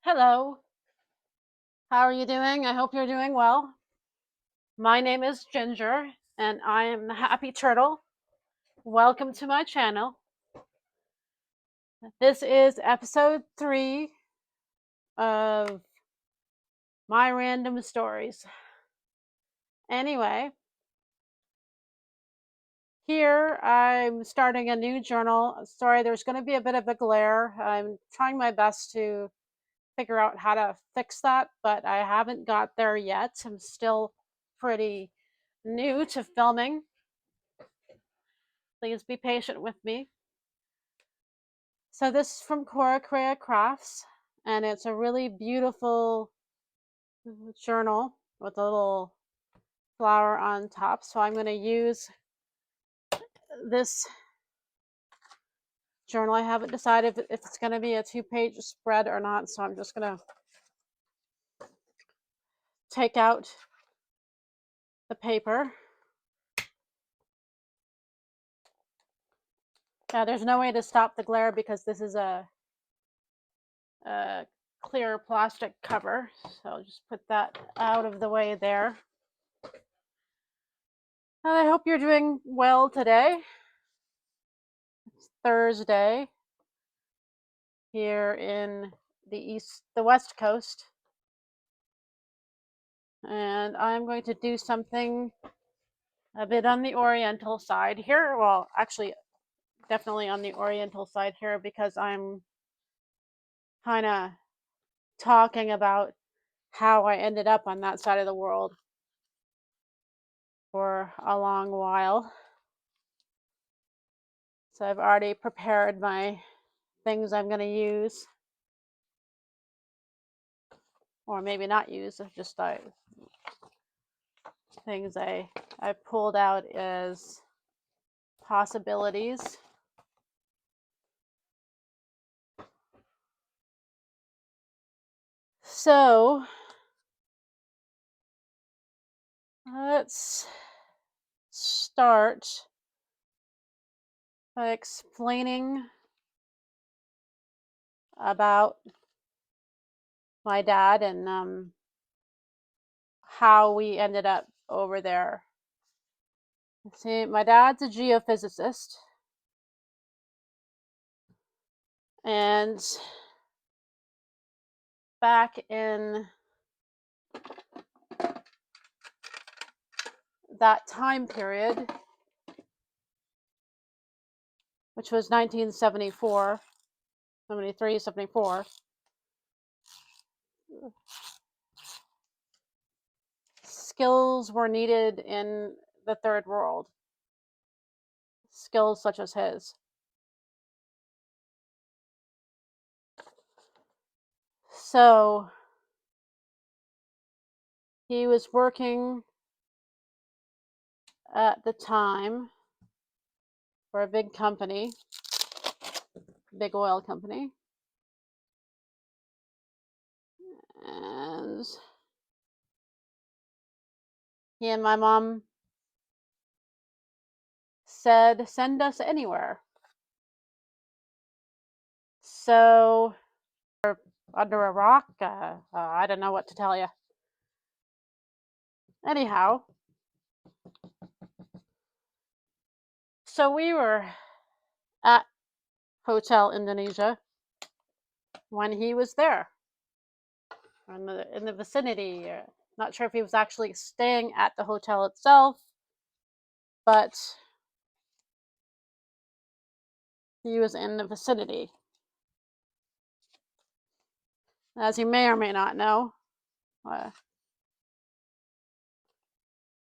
Hello, how are you doing? I hope you're doing well. My name is Ginger, and I am the Happy Turtle. Welcome to my channel. This is episode 3 of my random stories. Anyway, here I'm starting a new journal. Sorry, there's going to be a bit of a glare. I'm trying my best to figure out how to fix that, but I haven't got there yet. I'm still pretty new to filming. Please be patient with me. So this is from Cora Crea Crafts, and it's a really beautiful journal with a little flower on top. So I'm going to use this journal. I haven't decided if it's going to be a 2-page spread or not, so I'm just going to take out the paper. There's no way to stop the glare because this is a clear plastic cover, so I'll just put that out of the way there. I hope you're doing well today. It's Thursday here in the West Coast, and I'm going to do something a bit on the Oriental side here. Well, actually, definitely on the Oriental side here because I'm kind of talking about how I ended up on that side of the world for a long while. So I've already prepared my things I'm going to use, or maybe not use, just things I pulled out as possibilities. So let's start by explaining about my dad and how we ended up over there. See, my dad's a geophysicist, and back in that time period, which was 1974, 73, 74, skills were needed in the third world, skills such as his. So he was working at the time for a big company, big oil company. And he and my mom said, send us anywhere. So, under a rock, I don't know what to tell you. Anyhow, so we were at Hotel Indonesia when he was there, in the vicinity. Not sure if he was actually staying at the hotel itself, but he was in the vicinity. As you may or may not know,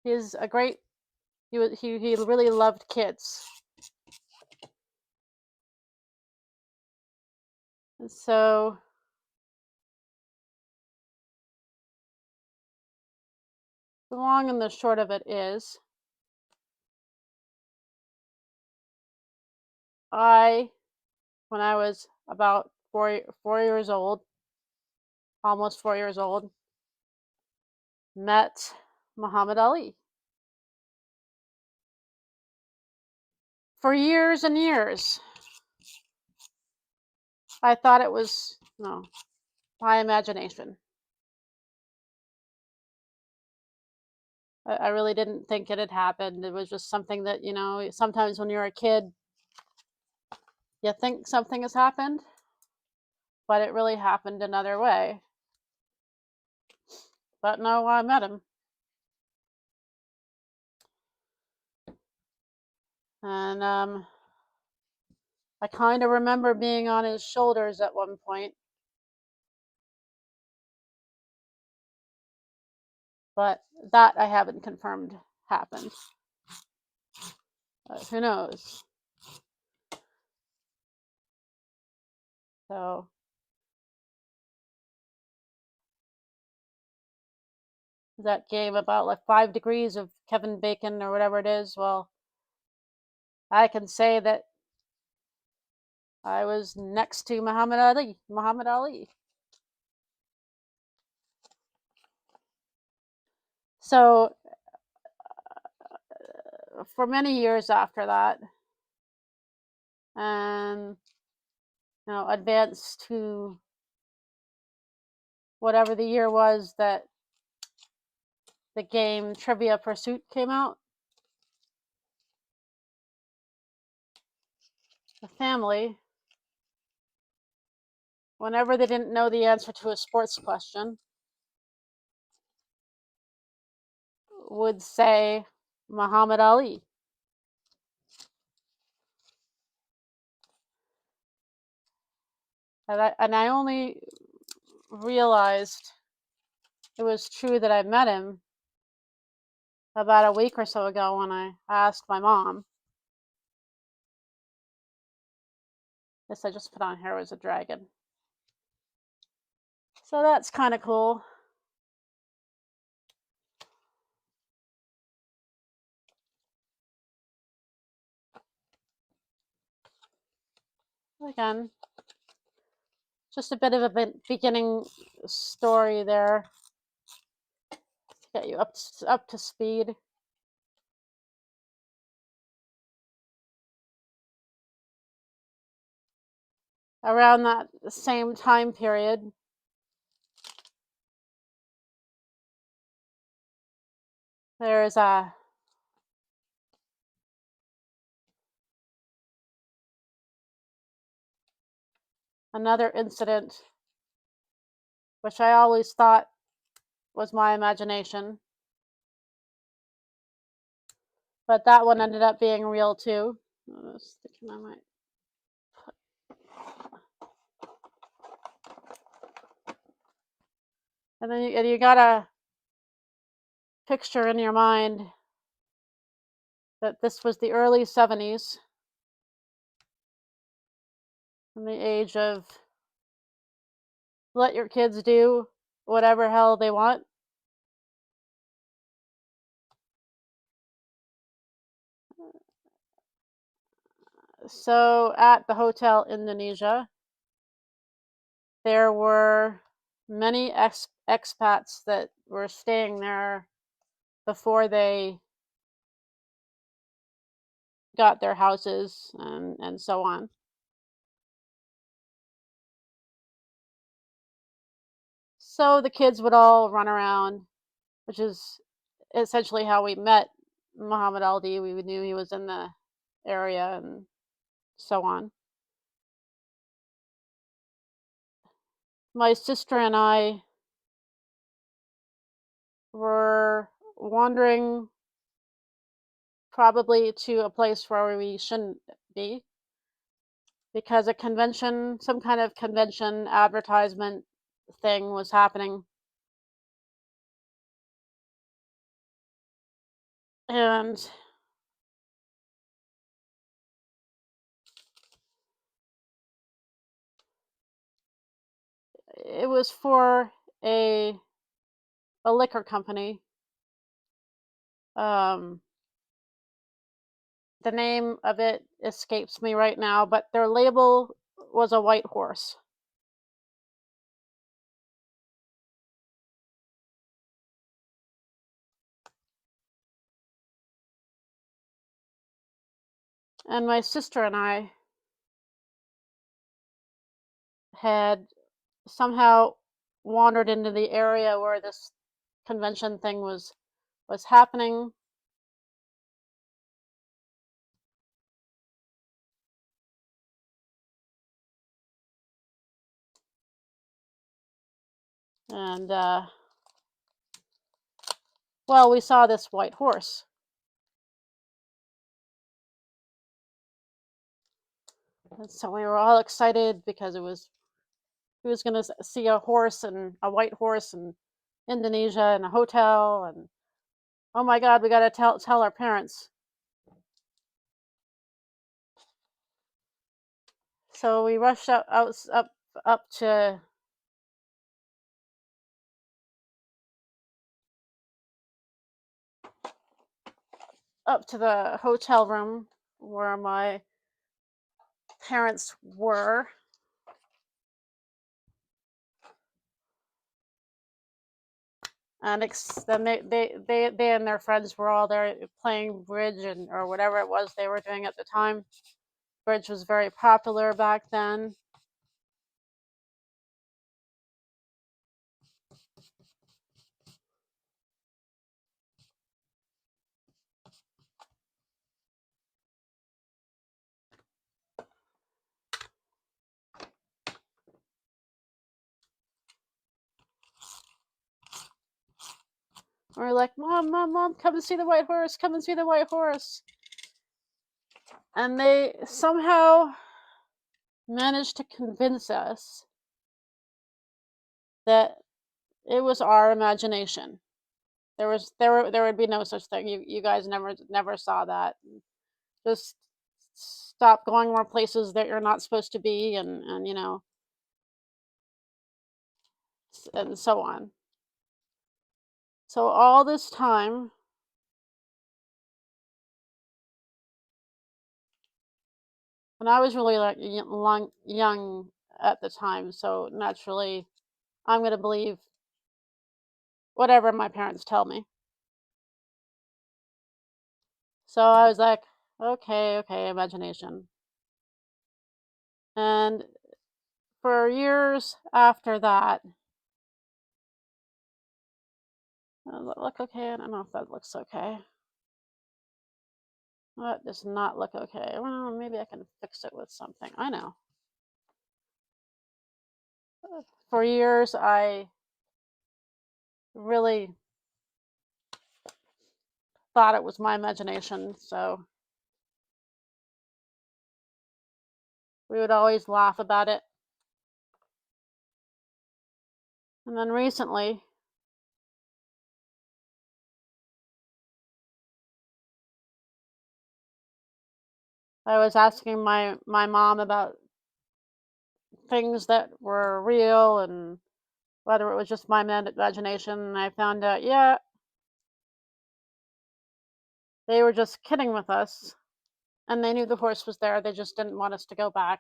he's a great. He really loved kids. And so the long and the short of it is, when I was about 4 years old, almost 4 years old, met Muhammad Ali. For years and years, I thought it was, no, my imagination. I really didn't think it had happened. It was just something that, sometimes when you're a kid, you think something has happened, but it really happened another way. But no, I met him. And I kind of remember being on his shoulders at one point. But that I haven't confirmed happened. Who knows? So that game about like 5 degrees of Kevin Bacon or whatever it is, well, I can say that I was next to Muhammad Ali. So for many years after that, and advanced to whatever the year was that the game Trivia Pursuit came out, the family, whenever they didn't know the answer to a sports question, would say Muhammad Ali. And I only realized it was true that I met him about a week or so ago when I asked my mom. This I just put on here was a dragon. So that's kind of cool. Again, just a bit of a beginning story there to get you up to speed. Around that same time period, there is another incident, which I always thought was my imagination, but that one ended up being real too. I was thinking I might and then you got a picture in your mind that this was the early 70s, in the age of let your kids do whatever hell they want. So at the Hotel Indonesia, there were many expats that were staying there before they got their houses and so on. So the kids would all run around, which is essentially how we met Muhammad Ali. We knew he was in the area and so on. My sister and I were wandering probably to a place where we shouldn't be because a convention, some kind of convention advertisement thing was happening. And it was for a liquor company. The name of it escapes me right now, but their label was a white horse. And my sister and I had somehow wandered into the area where this convention thing was happening. And well, we saw this white horse. And so we were all excited because we was going to see a horse, and a white horse in Indonesia in a hotel, and oh my God, we got to tell our parents. So we rushed up to the hotel room where my parents were. And then they and their friends were all there playing bridge or whatever it was they were doing at the time. Bridge was very popular back then. We're like, Mom, come and see the white horse, come and see the white horse. And they somehow managed to convince us that it was our imagination. There would be no such thing. You guys never saw that. Just stop going more places that you're not supposed to be, and and so on. So all this time, and I was really like young at the time, so naturally, I'm going to believe whatever my parents tell me. So I was like, okay, imagination. And for years after that, look okay. I don't know if that looks okay. That does not look okay. Well, maybe I can fix it with something. I know. For years, I really thought it was my imagination, so we would always laugh about it. And then recently, I was asking my mom about things that were real and whether it was just my imagination, and I found out, yeah, they were just kidding with us, and they knew the horse was there. They just didn't want us to go back.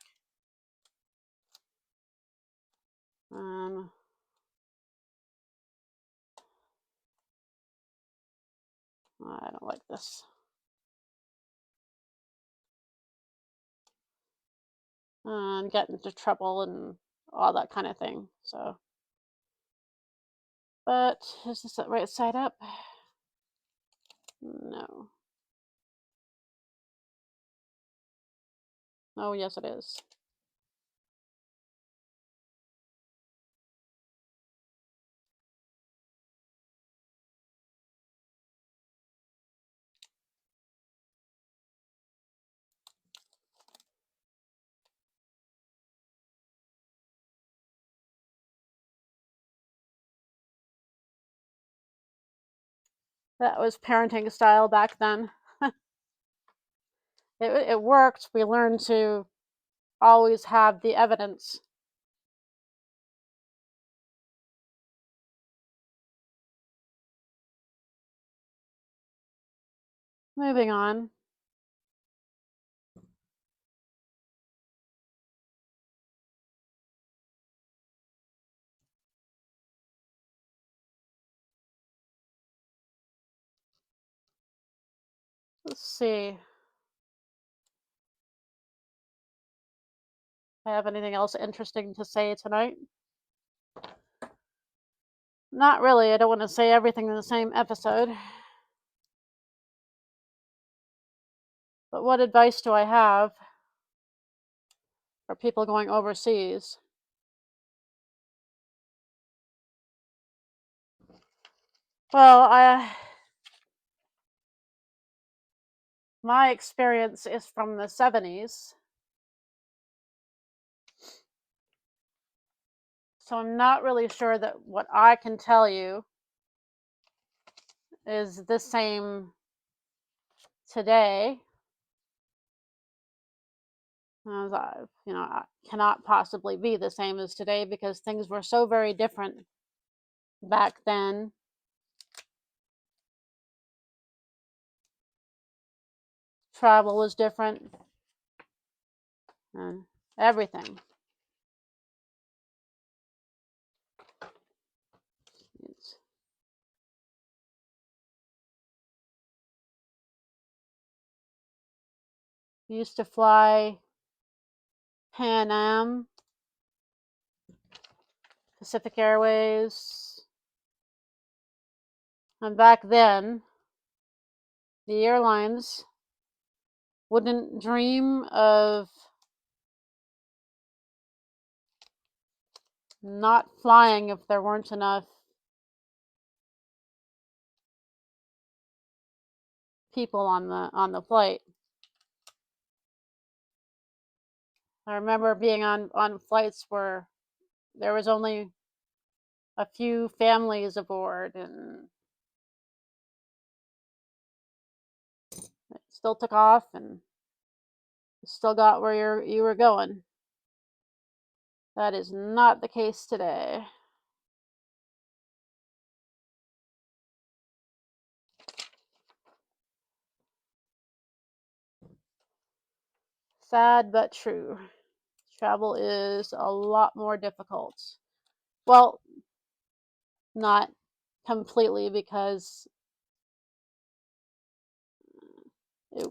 I don't like this. And get into trouble and all that kind of thing. So, but is this the right side up? No. Oh, yes, it is. That was parenting style back then. It worked. We learned to always have the evidence. Moving on. Let's see. I have anything else interesting to say tonight? Not really. I don't want to say everything in the same episode. But what advice do I have for people going overseas? Well, my experience is from the 70s. So I'm not really sure that what I can tell you is the same today. I cannot possibly be the same as today because things were so very different back then. Travel was different and everything. We used to fly Pan Am, Pacific Airways, and back then the airlines wouldn't dream of not flying if there weren't enough people on the flight. I remember being on flights where there was only a few families aboard, and it still took off and still got where you were going. That is not the case today. Sad but true. Travel is a lot more difficult. Well, not completely, because it,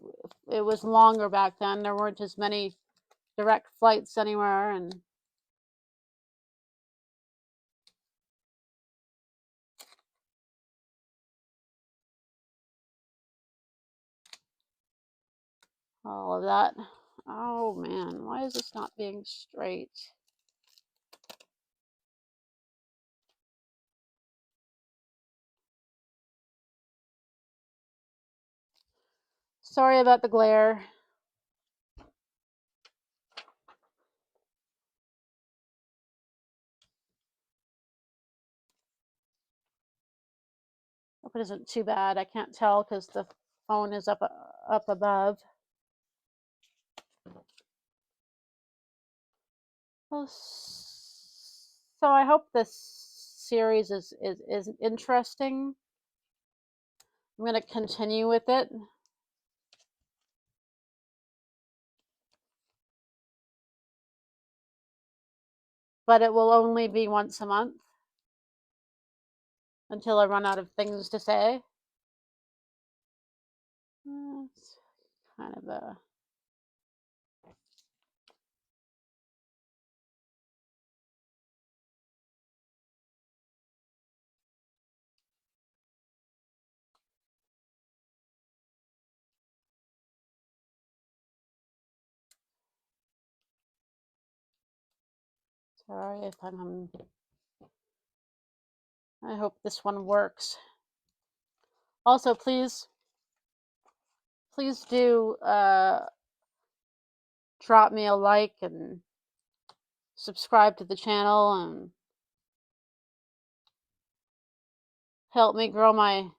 it was longer back then. There weren't as many direct flights anywhere, and all of that. Oh man, why is this not being straight? Sorry about the glare. Hope it isn't too bad. I can't tell because the phone is up above. Well, so I hope this series is interesting. I'm going to continue with it. But it will only be once a month until I run out of things to say. It's kind of a sorry if I hope this one works. Also, please do drop me a like and subscribe to the channel and help me grow my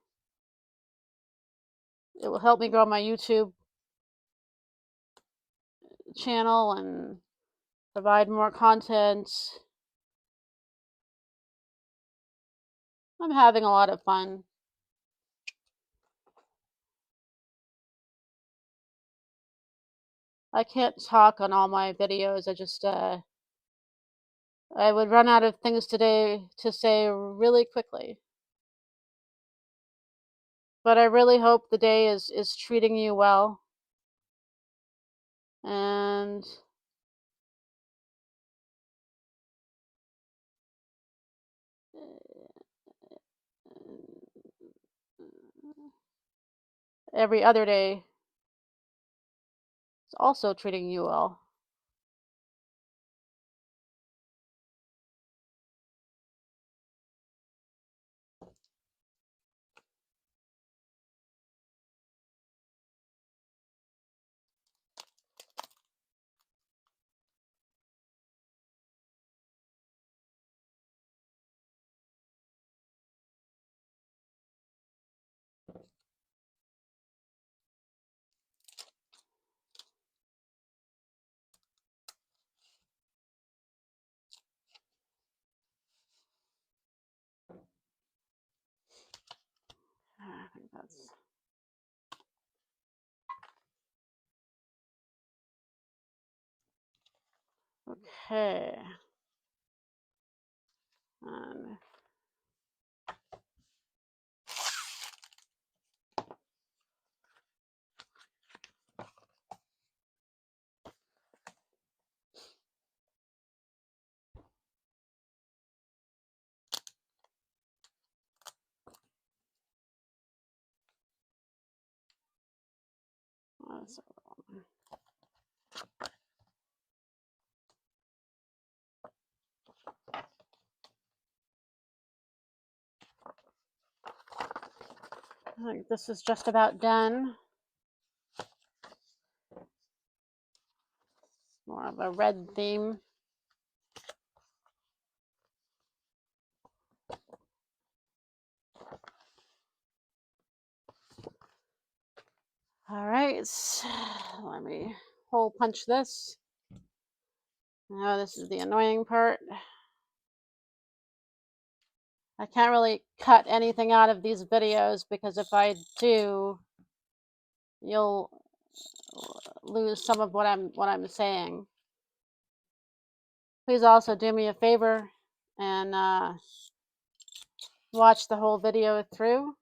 it will help me grow my YouTube channel and provide more content. I'm having a lot of fun. I can't talk on all my videos. I would run out of things today to say really quickly. But I really hope the day is treating you well. And every other day is also treating you well. I think that's okay. And that's I think this is just about done. More of a red theme. All right, let me hole punch this. Now this is the annoying part. I can't really cut anything out of these videos because if I do, you'll lose some of what I'm saying. Please also do me a favor and watch the whole video through.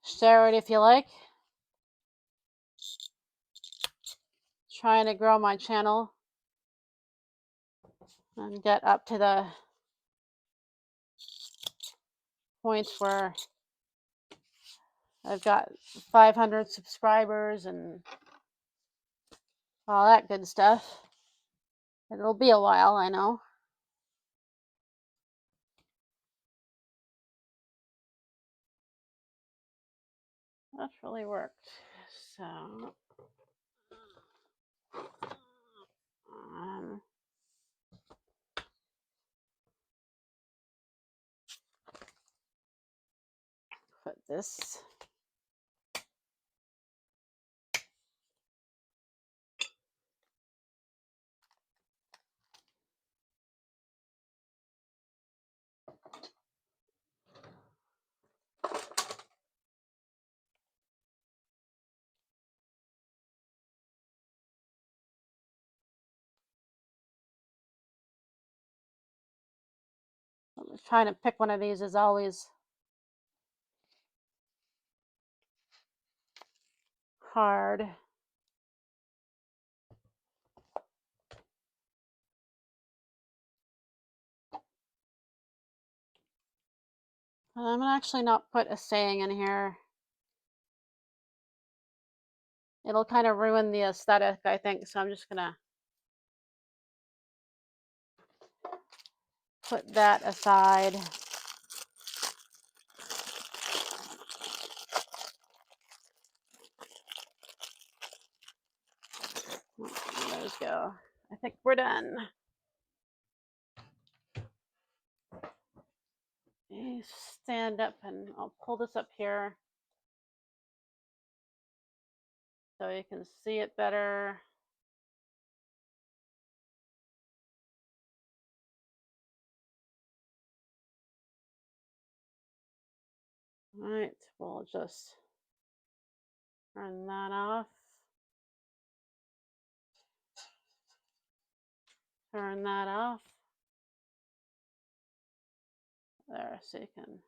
Share it if you like. Trying to grow my channel and get up to the point where I've got 500 subscribers and all that good stuff. It'll be a while, I know. That's really worked. So, put this. Trying to pick one of these is always hard. I'm gonna actually not put a saying in here. It'll kind of ruin the aesthetic, I think, so I'm just gonna put that aside. There we go. I think we're done. You stand up and I'll pull this up here so you can see it better. All right, we'll just turn that off. Turn that off. There, so you can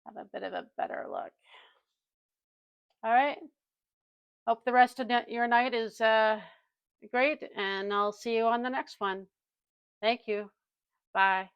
have a bit of a better look. All right. Hope the rest of your night is great, and I'll see you on the next one. Thank you. Bye.